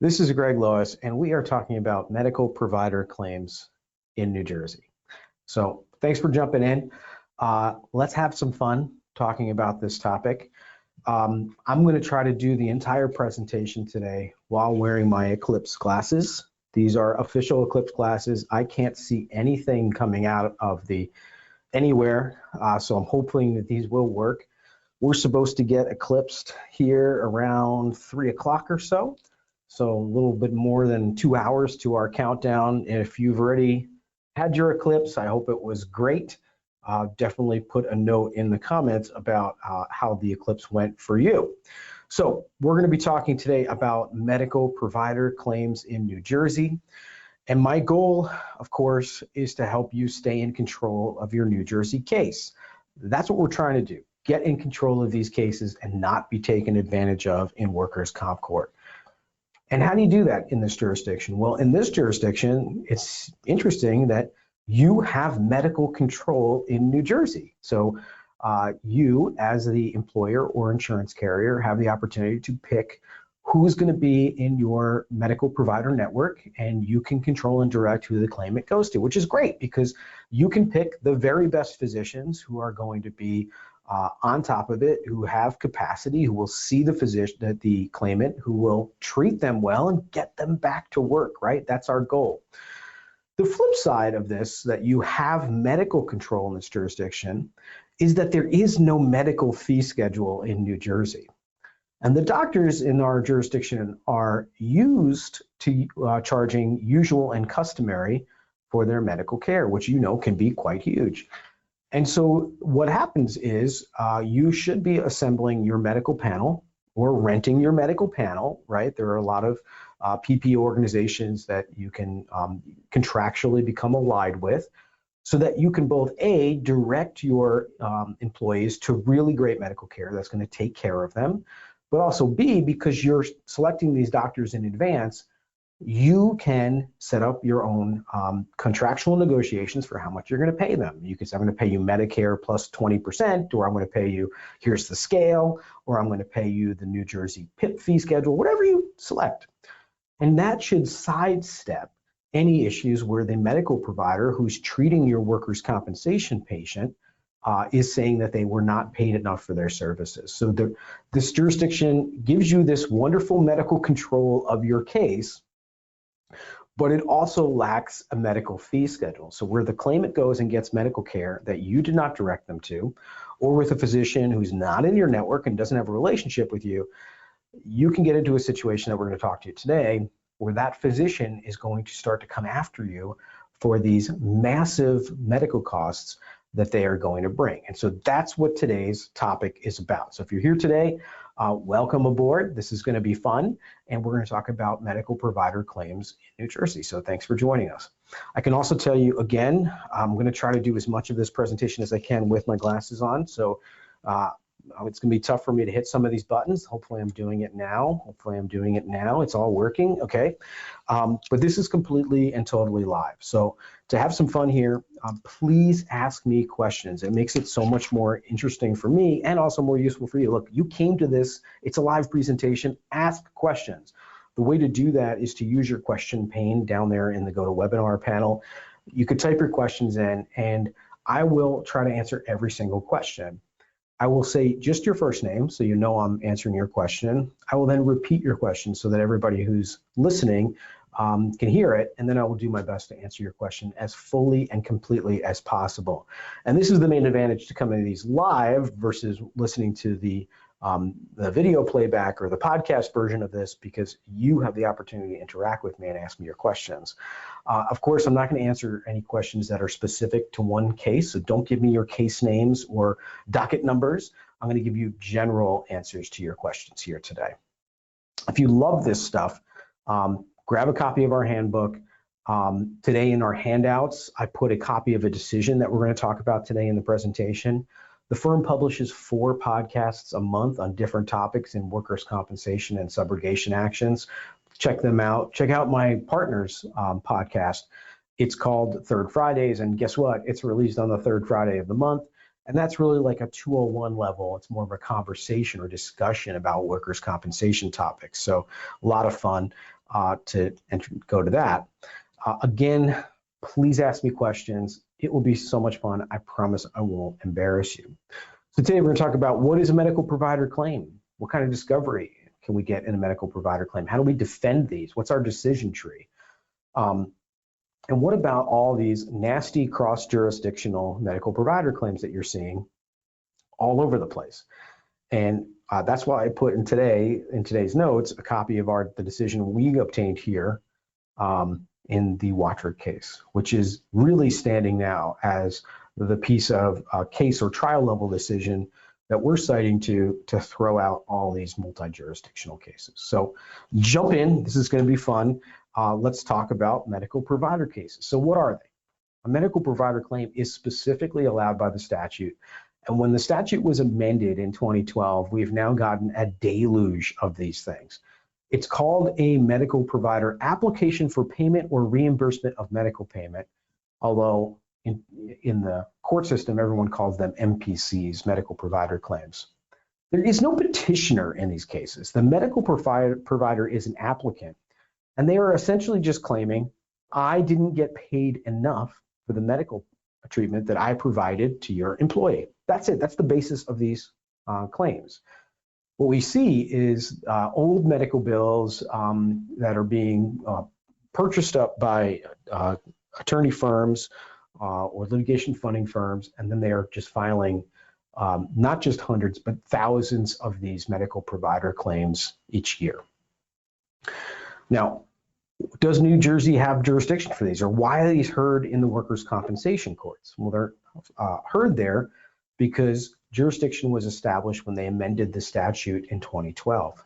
This is Greg Lois, and we are talking about medical provider claims in New Jersey. So thanks for jumping in. Let's have some fun talking about this topic. I'm going to try to do the entire presentation today while wearing my Eclipse glasses. These are official Eclipse glasses. I can't see anything coming out of anywhere, so I'm hoping that these will work. We're supposed to get eclipsed here around 3 o'clock or so. So a little bit more than 2 hours to our countdown. If you've already had your eclipse, I hope it was great. Definitely put a note in the comments about how the eclipse went for you. So we're going to be talking today about medical provider claims in New Jersey. And my goal, of course, is to help you stay in control of your New Jersey case. That's what we're trying to do. Get in control of these cases and not be taken advantage of in workers' comp court. And how do you do that in this jurisdiction? Well, in this jurisdiction, it's interesting that you have medical control in New Jersey. So you, as the employer or insurance carrier, have the opportunity to pick who's going to be in your medical provider network, and you can control and direct who the claimant goes to, which is great because you can pick the very best physicians who are going to be on top of it, who have capacity, who will see the physician, the claimant, who will treat them well and get them back to work, right? That's our goal. The flip side of this, that you have medical control in this jurisdiction, is that there is no medical fee schedule in New Jersey. And the doctors in our jurisdiction are used to charging usual and customary for their medical care, which you know can be quite huge. And so what happens is you should be assembling your medical panel or renting your medical panel, right? There are a lot of PP organizations that you can contractually become allied with so that you can both A, direct your employees to really great medical care that's going to take care of them, but also B, because you're selecting these doctors in advance, you can set up your own contractual negotiations for how much you're going to pay them. You can say, I'm going to pay you Medicare plus 20%, or I'm going to pay you, here's the scale, or I'm going to pay you the New Jersey PIP fee schedule, whatever you select. And that should sidestep any issues where the medical provider who's treating your workers' compensation patient is saying that they were not paid enough for their services. So this jurisdiction gives you this wonderful medical control of your case, but it also lacks a medical fee schedule. So where the claimant goes and gets medical care that you did not direct them to, or with a physician who's not in your network and doesn't have a relationship with you, you can get into a situation that we're going to talk to you today where that physician is going to start to come after you for these massive medical costs that they are going to bring. And so that's what today's topic is about. So if you're here today, welcome aboard. This is going to be fun, and we're going to talk about medical provider claims in New Jersey. So thanks for joining us. I can also tell you again, I'm going to try to do as much of this presentation as I can with my glasses on. So it's going to be tough for me to hit some of these buttons. Hopefully I'm doing it now. It's all working. Okay. But this is completely and totally live. So to have some fun here, please ask me questions. It makes it so much more interesting for me and also more useful for you. Look, you came to this, it's a live presentation, ask questions. The way to do that is to use your question pane down there in the GoToWebinar panel. You could type your questions in and I will try to answer every single question. I will say just your first name so you know I'm answering your question. I will then repeat your question so that everybody who's listening can hear it, and then I will do my best to answer your question as fully and completely as possible. And this is the main advantage to coming to these live versus listening to the video playback or the podcast version of this, because you have the opportunity to interact with me and ask me your questions. Of course, I'm not going to answer any questions that are specific to one case, so don't give me your case names or docket numbers. I'm going to give you general answers to your questions here today. If you love this stuff, grab a copy of our handbook. Today in our handouts, I put a copy of a decision that we're going to talk about today in the presentation. The firm publishes 4 podcasts a month on different topics in workers' compensation and subrogation actions. Check them out. Check out my partner's podcast. It's called Third Fridays, and guess what? It's released on the third Friday of the month. And that's really like a 201 level. It's more of a conversation or discussion about workers' compensation topics. So a lot of fun. to go to that. Again, please ask me questions. It will be so much fun. I promise I won't embarrass you. So today we're going to talk about what is a medical provider claim? What kind of discovery can we get in a medical provider claim? How do we defend these? What's our decision tree? And what about all these nasty cross-jurisdictional medical provider claims that you're seeing all over the place? And that's why I put in today's notes a copy of the decision we obtained here in the Watford case, which is really standing now as the piece of case or trial level decision that we're citing to throw out all these multi-jurisdictional cases. So jump in, this is going to be fun. Let's talk about medical provider cases. So what are they? A medical provider claim is specifically allowed by the statute. And when the statute was amended in 2012, we've now gotten a deluge of these things. It's called a medical provider application for payment or reimbursement of medical payment, although in the court system, everyone calls them MPCs, medical provider claims. There is no petitioner in these cases. The medical provider is an applicant, and they are essentially just claiming, I didn't get paid enough for the medical treatment that I provided to your employee. That's it. That's the basis of these claims. What we see is old medical bills that are being purchased up by attorney firms or litigation funding firms, and then they are just filing not just hundreds, but thousands of these medical provider claims each year. Now, does New Jersey have jurisdiction for these, or why are these heard in the workers' compensation courts? Well, they're heard there because jurisdiction was established when they amended the statute in 2012.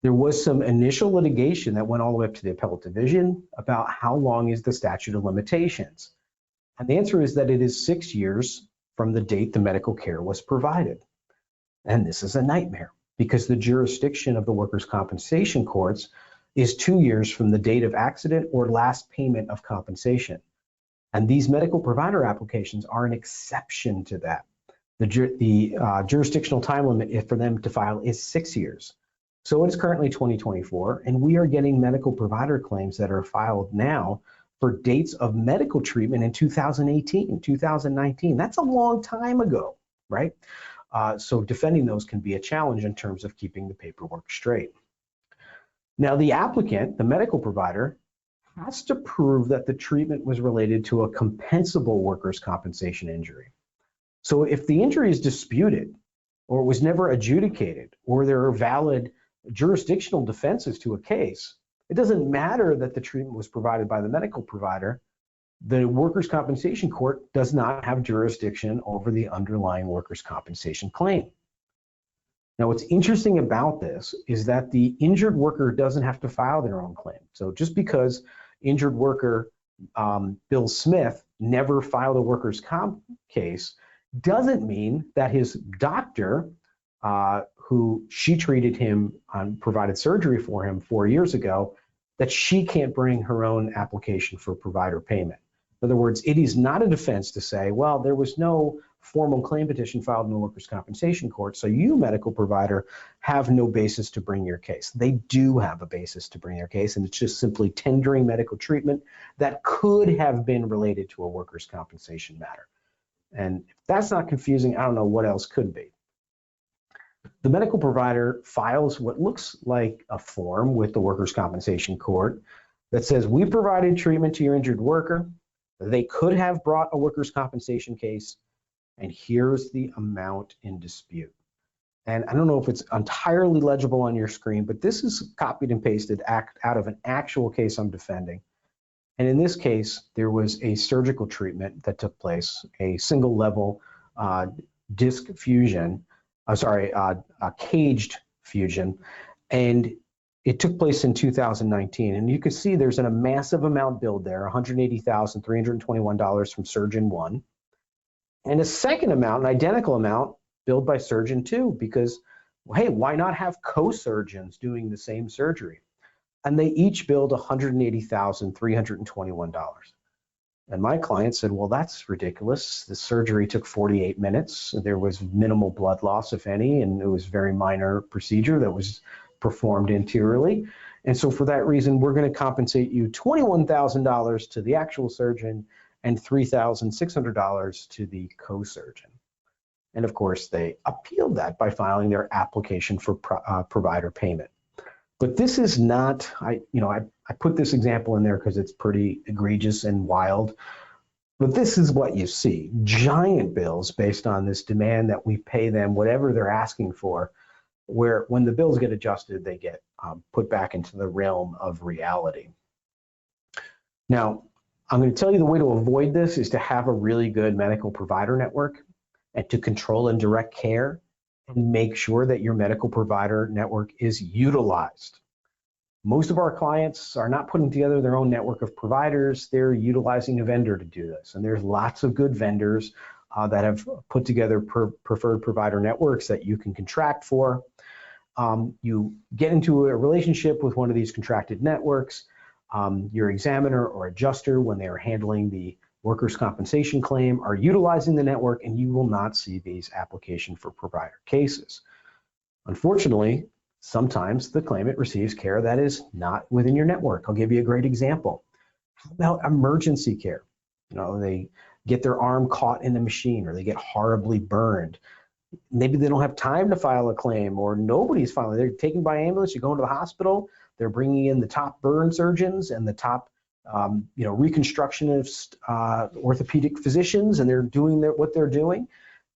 There was some initial litigation that went all the way up to the appellate division about how long is the statute of limitations. And the answer is that it is 6 years from the date the medical care was provided. And this is a nightmare because the jurisdiction of the workers' compensation courts is 2 years from the date of accident or last payment of compensation. And these medical provider applications are an exception to that. The jurisdictional time limit for them to file is 6 years. So it is currently 2024, and we are getting medical provider claims that are filed now for dates of medical treatment in 2018, 2019. That's a long time ago, right? So defending those can be a challenge in terms of keeping the paperwork straight. Now, the applicant, the medical provider, has to prove that the treatment was related to a compensable workers' compensation injury. So if the injury is disputed, or was never adjudicated, or there are valid jurisdictional defenses to a case, it doesn't matter that the treatment was provided by the medical provider. The workers' compensation court does not have jurisdiction over the underlying workers' compensation claim. Now, what's interesting about this is that the injured worker doesn't have to file their own claim. So just because injured worker Bill Smith never filed a workers' comp case doesn't mean that his doctor, who she treated him and provided surgery for him 4 years ago, that she can't bring her own application for provider payment. In other words, it is not a defense to say, well, there was no formal claim petition filed in the workers' compensation court, so you, medical provider, have no basis to bring your case. They do have a basis to bring their case, and it's just simply tendering medical treatment that could have been related to a workers' compensation matter. And if that's not confusing, I don't know what else could be. The medical provider files what looks like a form with the workers' compensation court that says, we provided treatment to your injured worker. They could have brought a workers' compensation case, and here's the amount in dispute. And I don't know if it's entirely legible on your screen, but this is copied and pasted out of an actual case I'm defending. And in this case, there was a surgical treatment that took place, a single level disc fusion, a caged fusion, and it took place in 2019. And you can see there's a massive amount billed there, $180,321 from Surgeon 1, and a second amount, an identical amount, billed by Surgeon 2, because, hey, why not have co-surgeons doing the same surgery? And they each billed $180,321. And my client said, well, that's ridiculous. The surgery took 48 minutes. There was minimal blood loss, if any, and it was a very minor procedure that was performed anteriorly. And so for that reason, we're going to compensate you $21,000 to the actual surgeon and $3,600 to the co-surgeon. And of course, they appealed that by filing their application for provider payment. But this is not, I put this example in there because it's pretty egregious and wild. But this is what you see, giant bills based on this demand that we pay them whatever they're asking for, where when the bills get adjusted, they get put back into the realm of reality. Now, I'm going to tell you the way to avoid this is to have a really good medical provider network and to control and direct care and make sure that your medical provider network is utilized. Most of our clients are not putting together their own network of providers. They're utilizing a vendor to do this. And there's lots of good vendors that have put together preferred provider networks that you can contract for. You get into a relationship with one of these contracted networks. Your examiner or adjuster, when they are handling the workers' compensation claim, are utilizing the network, and you will not see these application for provider cases. Unfortunately, sometimes the claimant receives care that is not within your network. I'll give you a great example. How about emergency care? They get their arm caught in a machine, or they get horribly burned. Maybe they don't have time to file a claim, or nobody's filing. They're taken by ambulance. You go into the hospital. They're bringing in the top burn surgeons and the top, reconstructionist orthopedic physicians, and they're doing what they're doing.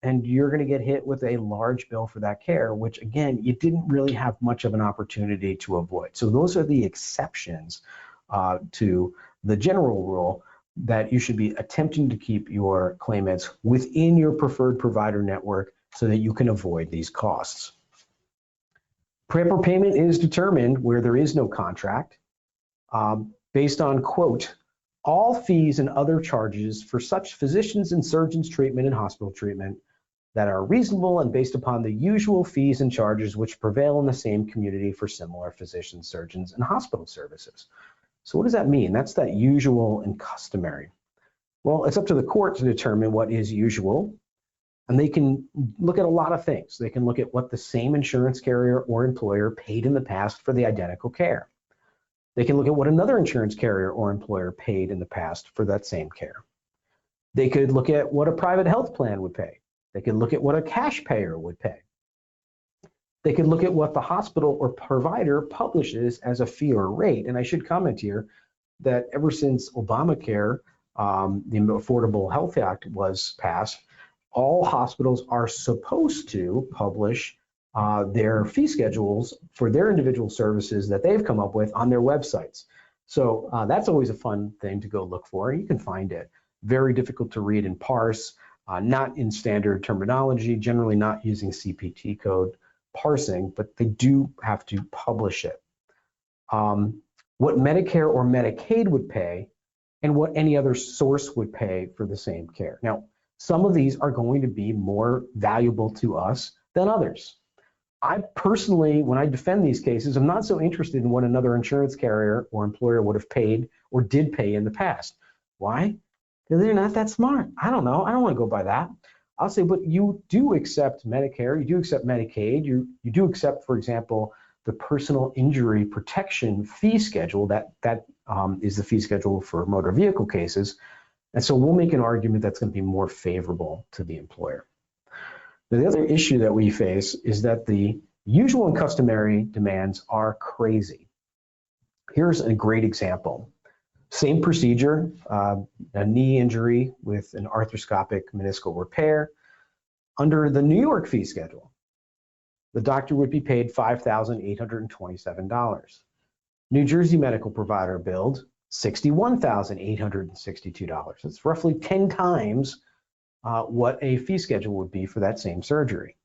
And you're going to get hit with a large bill for that care, which again, you didn't really have much of an opportunity to avoid. So those are the exceptions to the general rule that you should be attempting to keep your claimants within your preferred provider network so that you can avoid these costs. Proper payment is determined where there is no contract based on, quote, all fees and other charges for such physicians and surgeons treatment and hospital treatment that are reasonable and based upon the usual fees and charges which prevail in the same community for similar physicians, surgeons, and hospital services. So what does that mean? That's that usual and customary. Well, it's up to the court to determine what is usual, and they can look at a lot of things. They can look at what the same insurance carrier or employer paid in the past for the identical care. They can look at what another insurance carrier or employer paid in the past for that same care. They could look at what a private health plan would pay. They could look at what a cash payer would pay. They could look at what the hospital or provider publishes as a fee or rate. And I should comment here that ever since Obamacare, the Affordable Health Act was passed, all hospitals are supposed to publish their fee schedules for their individual services that they've come up with on their websites. So that's always a fun thing to go look for. You can find it. Very difficult to read and parse, not in standard terminology, generally not using CPT code parsing, but they do have to publish it. What Medicare or Medicaid would pay and what any other source would pay for the same care. Now, some of these are going to be more valuable to us than others. I personally, when I defend these cases, I'm not so interested in what another insurance carrier or employer would have paid or did pay in the past. Why? Because they're not that smart. I don't know. I don't want to go by that. I'll say, but you do accept Medicare, you do accept Medicaid, you do accept, for example, the personal injury protection fee schedule. That is the fee schedule for motor vehicle cases. And so we'll make an argument that's going to be more favorable to the employer. Now, the other issue that we face is that the usual and customary demands are crazy. Here's a great example. Same procedure, a knee injury with an arthroscopic meniscal repair. Under the New York fee schedule, the doctor would be paid $5,827. New Jersey medical provider billed $61,862. It's roughly 10 times what a fee schedule would be for that same surgery.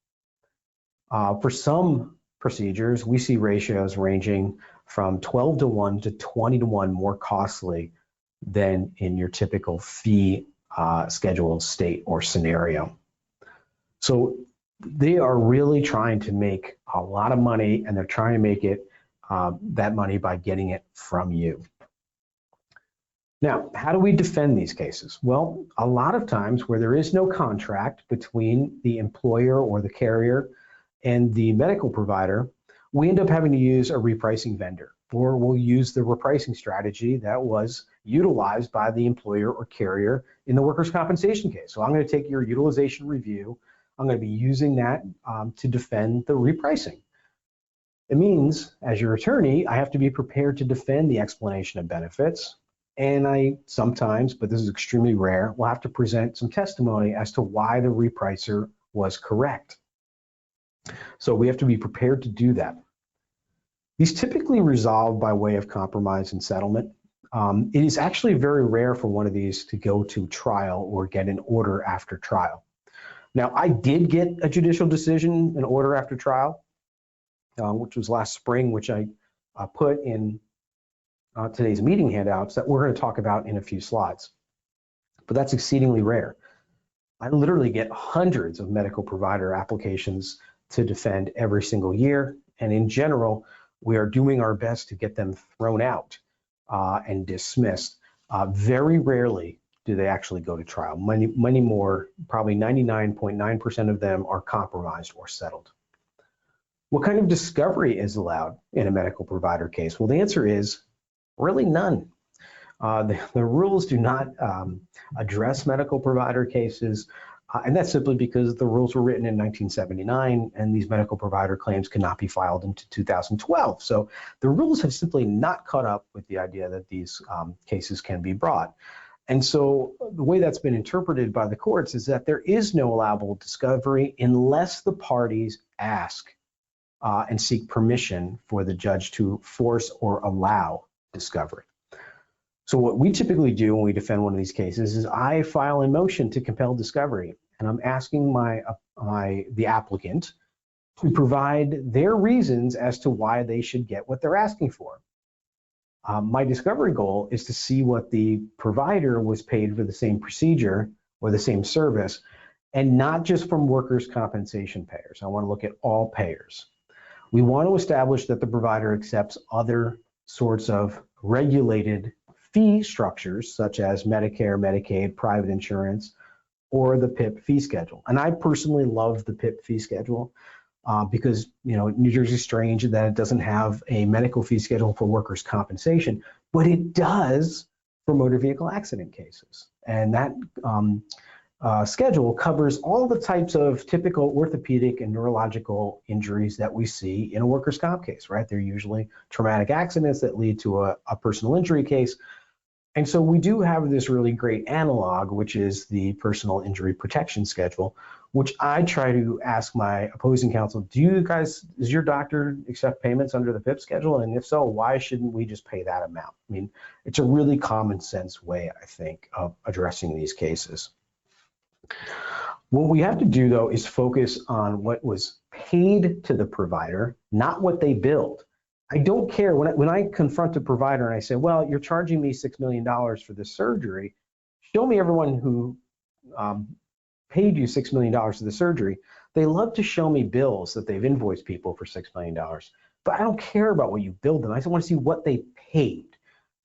For some procedures, we see ratios ranging from 12 to 1 to 20 to 1 more costly than in your typical fee scheduled state or scenario. So they are really trying to make a lot of money, and they're trying to make it that money by getting it from you. Now, how do we defend these cases? Well, a lot of times where there is no contract between the employer or the carrier and the medical provider, we end up having to use a repricing vendor. or we'll use the repricing strategy that was utilized by the employer or carrier in the workers' compensation case. So I'm going to take your utilization review. I'm going to be using that to defend the repricing. It means, as your attorney, I have to be prepared to defend the explanation of benefits. And I sometimes, but this is extremely rare, will have to present some testimony as to why the repricer was correct. So we have to be prepared to do that. These typically resolve by way of compromise and settlement. It is actually very rare for one of these to go to trial or get an order after trial. Now, I did get a judicial decision, an order after trial, which was last spring, which I put in today's meeting handouts that we're going to talk about in a few slides. But that's exceedingly rare. I literally get hundreds of medical provider applications to defend every single year. And in general, we are doing our best to get them thrown out and dismissed. Very rarely do they actually go to trial. Many more, probably 99.9% of them are compromised or settled. What kind of discovery is allowed in a medical provider case? Well, the answer is really none. The rules do not address medical provider cases, and that's simply because the rules were written in 1979, and these medical provider claims cannot be filed into 2012. So the rules have simply not caught up with the idea that these cases can be brought. And so the way that's been interpreted by the courts is that there is no allowable discovery unless the parties ask and seek permission for the judge to force or allow discovery. So what we typically do when we defend one of these cases is I file a motion to compel discovery, and I'm asking the applicant to provide their reasons as to why they should get what they're asking for. My discovery goal is to see what the provider was paid for the same procedure or the same service, and not just from workers' compensation payers. I want to look at all payers. We want to establish that the provider accepts other sorts of regulated fee structures, such as Medicare, Medicaid, private insurance, or the PIP fee schedule. And I personally love the PIP fee schedule because, New Jersey's strange that it doesn't have a medical fee schedule for workers' compensation, but it does for motor vehicle accident cases. And that schedule covers all the types of typical orthopedic and neurological injuries that we see in a workers' comp case, right? They're usually traumatic accidents that lead to a personal injury case. And so we do have this really great analog, which is the personal injury protection schedule, which I try to ask my opposing counsel, does your doctor accept payments under the PIP schedule? And if so, why shouldn't we just pay that amount? I mean, it's a really common sense way, I think, of addressing these cases. What we have to do, though, is focus on what was paid to the provider, not what they billed. I don't care when I confront a provider and I say, well, you're charging me $6 million for this surgery. Show me everyone who paid you $6 million for the surgery. They love to show me bills that they've invoiced people for $6 million. But I don't care about what you billed them. I just want to see what they paid.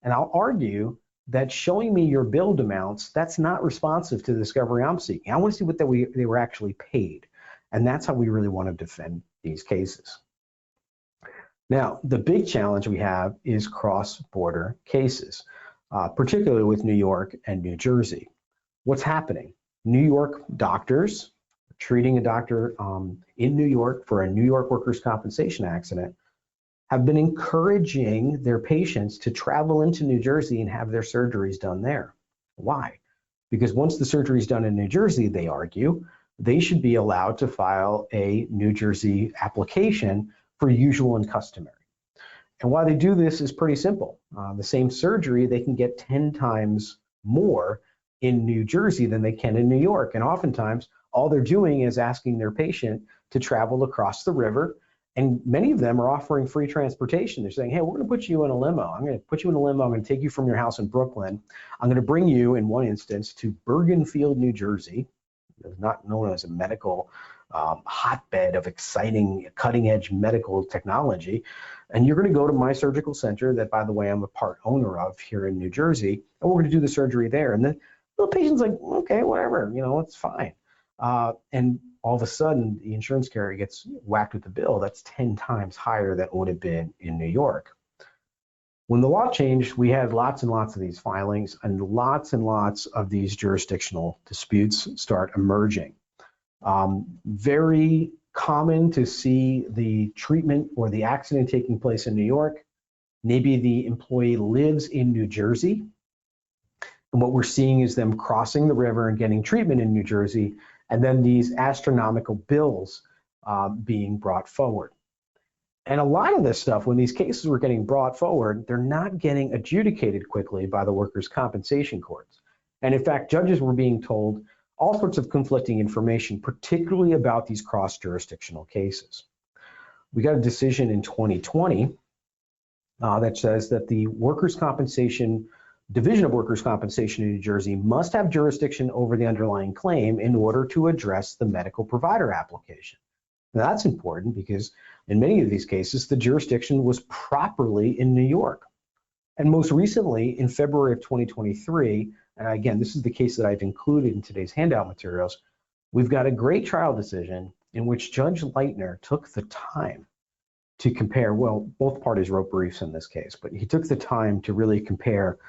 And I'll argue that showing me your billed amounts, that's not responsive to the discovery I'm seeking. I want to see what they were actually paid. And that's how we really want to defend these cases. Now, the big challenge we have is cross-border cases, particularly with New York and New Jersey. What's happening? New York doctors treating a doctor in New York for a New York workers' compensation accident have been encouraging their patients to travel into New Jersey and have their surgeries done there. Why? Because once the surgery is done in New Jersey, they argue, they should be allowed to file a New Jersey application for usual and customary. And why they do this is pretty simple. The same surgery, they can get 10 times more in New Jersey than they can in New York. And oftentimes, all they're doing is asking their patient to travel across the river. And many of them are offering free transportation. They're saying, hey, we're going to put you in a limo. I'm going to put you in a limo. I'm going to take you from your house in Brooklyn. I'm going to bring you, in one instance, to Bergenfield, New Jersey. It's not known as a medical hotbed of exciting, cutting-edge medical technology. And you're going to go to my surgical center that, by the way, I'm a part owner of here in New Jersey, and we're going to do the surgery there. And then the patient's like, okay, whatever, it's fine. And all of a sudden, the insurance carrier gets whacked with the bill that's 10 times higher than it would have been in New York. When the law changed, we had lots and lots of these filings and lots of these jurisdictional disputes start emerging. Very common to see the treatment or the accident taking place in New York. Maybe the employee lives in New Jersey. And what we're seeing is them crossing the river and getting treatment in New Jersey, and then these astronomical bills being brought forward. And a lot of this stuff, when these cases were getting brought forward, they're not getting adjudicated quickly by the workers' compensation courts. And in fact, judges were being told all sorts of conflicting information, particularly about these cross-jurisdictional cases. We got a decision in 2020 that says that the workers' compensation Division of Workers' Compensation in New Jersey must have jurisdiction over the underlying claim in order to address the medical provider application. Now, that's important because in many of these cases, the jurisdiction was properly in New York. And most recently, in February of 2023, and again, this is the case that I've included in today's handout materials, we've got a great trial decision in which Judge Leitner took the time to compare, well, both parties wrote briefs in this case, but he took the time to really compare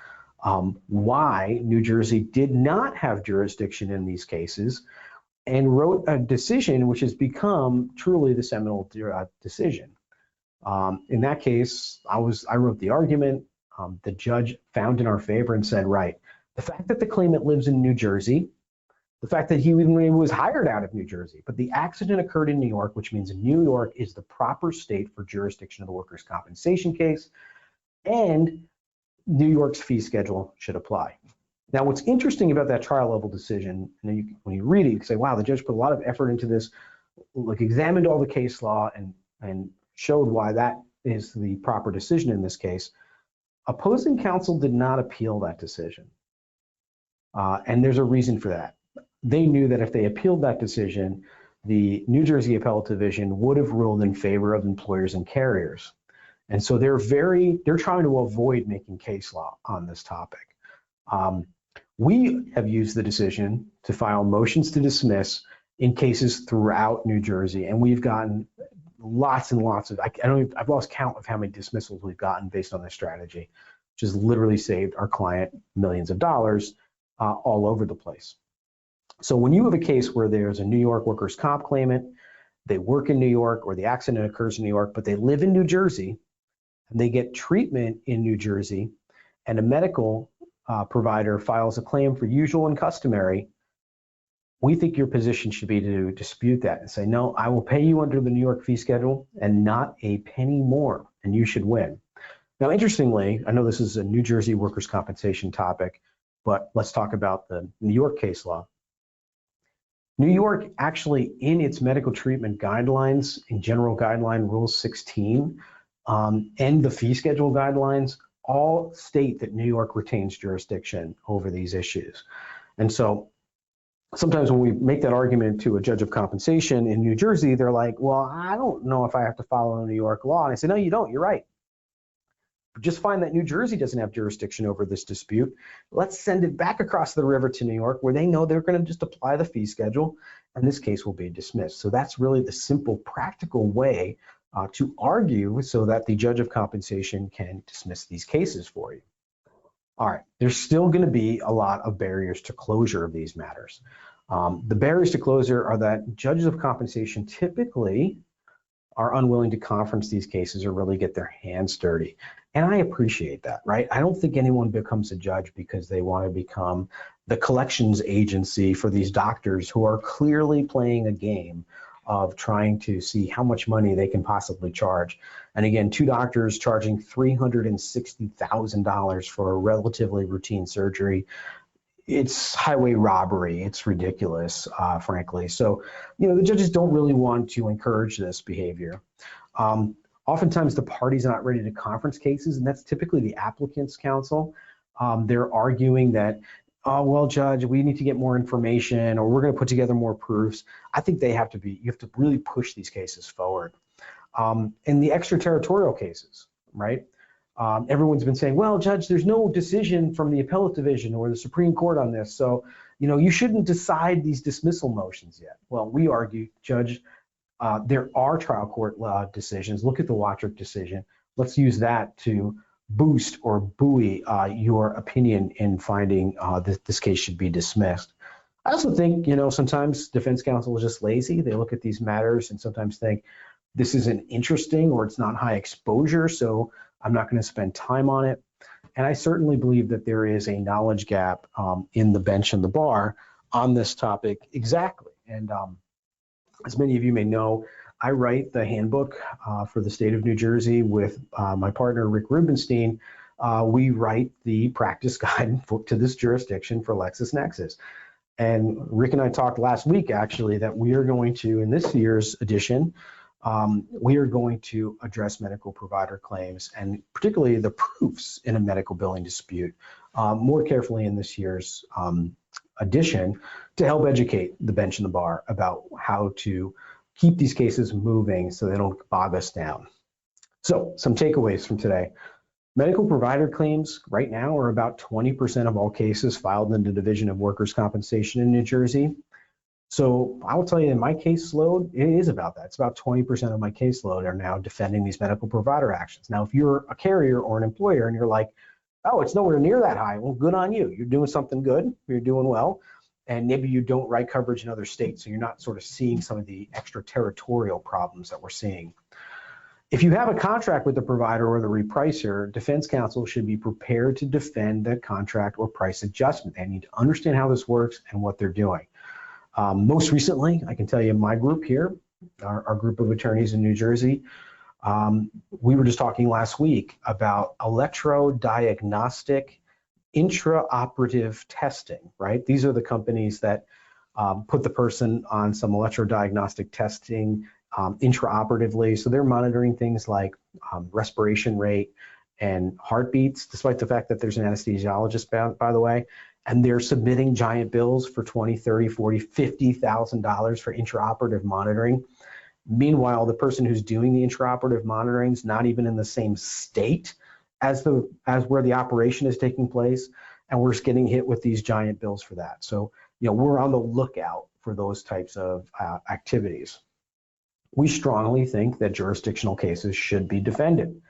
why New Jersey did not have jurisdiction in these cases, and wrote a decision which has become truly the seminal decision. In that case, I wrote the argument. The judge found in our favor and said, right, the fact that the claimant lives in New Jersey, the fact that he was hired out of New Jersey, but the accident occurred in New York, which means New York is the proper state for jurisdiction of the workers' compensation case, and New York's fee schedule should apply. Now, what's interesting about that trial level decision, and when you read it, you can say, wow, the judge put a lot of effort into this, like examined all the case law and showed why that is the proper decision in this case. Opposing counsel did not appeal that decision. And there's a reason for that. They knew that if they appealed that decision, the New Jersey Appellate Division would have ruled in favor of employers and carriers. And so they're trying to avoid making case law on this topic. We have used the decision to file motions to dismiss in cases throughout New Jersey, and we've gotten lots and lots of, I've lost count of how many dismissals we've gotten based on this strategy, which has literally saved our client millions of dollars all over the place. So when you have a case where there's a New York workers' comp claimant, they work in New York, or the accident occurs in New York, but they live in New Jersey, and they get treatment in New Jersey, and a medical provider files a claim for usual and customary, we think your position should be to dispute that and say, no, I will pay you under the New York fee schedule and not a penny more, and you should win. Now, interestingly, I know this is a New Jersey workers' compensation topic, but let's talk about the New York case law. New York actually, in its medical treatment guidelines, in General Guideline Rule 16, and the fee schedule guidelines, all state that New York retains jurisdiction over these issues. And so sometimes when we make that argument to a judge of compensation in New Jersey, they're like, well, I don't know if I have to follow New York law. And I say, no, you don't, you're right. Just find that New Jersey doesn't have jurisdiction over this dispute. Let's send it back across the river to New York, where they know they're going to just apply the fee schedule, and this case will be dismissed. So that's really the simple, practical way to argue so that the judge of compensation can dismiss these cases for you. All right, there's still going to be a lot of barriers to closure of these matters. The barriers to closure are that judges of compensation typically are unwilling to conference these cases or really get their hands dirty. And I appreciate that, right? I don't think anyone becomes a judge because they want to become the collections agency for these doctors who are clearly playing a game of trying to see how much money they can possibly charge. And again, two doctors charging $360,000 for a relatively routine surgery. It's highway robbery. It's ridiculous, frankly. So, the judges don't really want to encourage this behavior. Oftentimes, the parties are not ready to conference cases, and that's typically the applicant's counsel. They're arguing that, oh, well, judge, we need to get more information, or we're going to put together more proofs. I think you have to really push these cases forward. In the extraterritorial cases, right? Everyone's been saying, well, judge, there's no decision from the appellate division or the Supreme Court on this, so you shouldn't decide these dismissal motions yet. Well, we argue, judge, there are trial court decisions. Look at the Watrick decision. Let's use that to boost or buoy your opinion in finding that this case should be dismissed. I also think, sometimes defense counsel is just lazy. They look at these matters and sometimes think this isn't interesting or it's not high exposure, so I'm not going to spend time on it. And I certainly believe that there is a knowledge gap in the bench and the bar on this topic exactly. And as many of you may know, I write the handbook for the state of New Jersey with my partner, Rick Rubenstein. We write the practice guide to this jurisdiction for LexisNexis. And Rick and I talked last week, actually, that we are going to, in this year's edition, we are going to address medical provider claims and particularly the proofs in a medical billing dispute more carefully in this year's edition to help educate the bench and the bar about how to keep these cases moving so they don't bog us down. So some takeaways from today. Medical provider claims right now are about 20% of all cases filed in the Division of Workers' Compensation in New Jersey. So I will tell you in my caseload, it is about that. It's about 20% of my caseload are now defending these medical provider actions. Now, if you're a carrier or an employer and you're like, oh, it's nowhere near that high, well, good on you. You're doing something good, you're doing well, and maybe you don't write coverage in other states, so you're not sort of seeing some of the extraterritorial problems that we're seeing. If you have a contract with the provider or the repricer, defense counsel should be prepared to defend that contract or price adjustment. They need to understand how this works and what they're doing. Most recently, I can tell you my group here, our group of attorneys in New Jersey, we were just talking last week about electrodiagnostic intraoperative testing, right? These are the companies that put the person on some electrodiagnostic testing intraoperatively. So they're monitoring things like respiration rate and heartbeats, despite the fact that there's an anesthesiologist, by the way, and they're submitting giant bills for $20, $30, $40, $50,000 for intraoperative monitoring. Meanwhile, the person who's doing the intraoperative monitoring is not even in the same state as where the operation is taking place, and we're just getting hit with these giant bills for that. So, we're on the lookout for those types of activities. We strongly think that jurisdictional cases should be defended.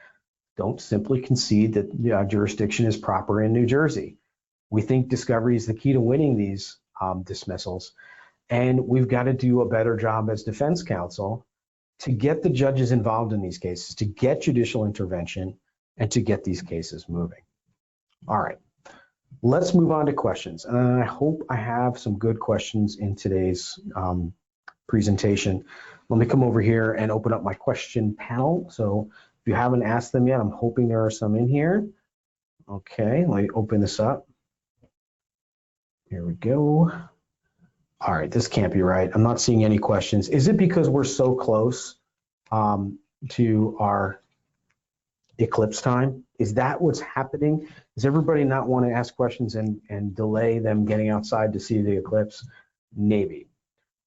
Don't simply concede that jurisdiction is proper in New Jersey. We think discovery is the key to winning these dismissals, and we've got to do a better job as defense counsel to get the judges involved in these cases, to get judicial intervention, and to get these cases moving. All right, let's move on to questions. And I hope I have some good questions in today's presentation. Let me come over here and open up my question panel. So if you haven't asked them yet, I'm hoping there are some in here. Okay, let me open this up. Here we go. All right, this can't be right. I'm not seeing any questions. Is it because we're so close to our eclipse time? Is that what's happening? Does everybody not want to ask questions and delay them getting outside to see the eclipse? Maybe.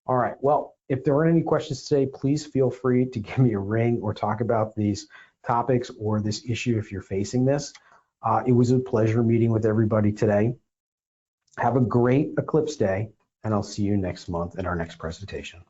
All right, well, if there aren't any questions today, please feel free to give me a ring or talk about these topics or this issue if you're facing this. It was a pleasure meeting with everybody today. Have a great eclipse day, and I'll see you next month in our next presentation.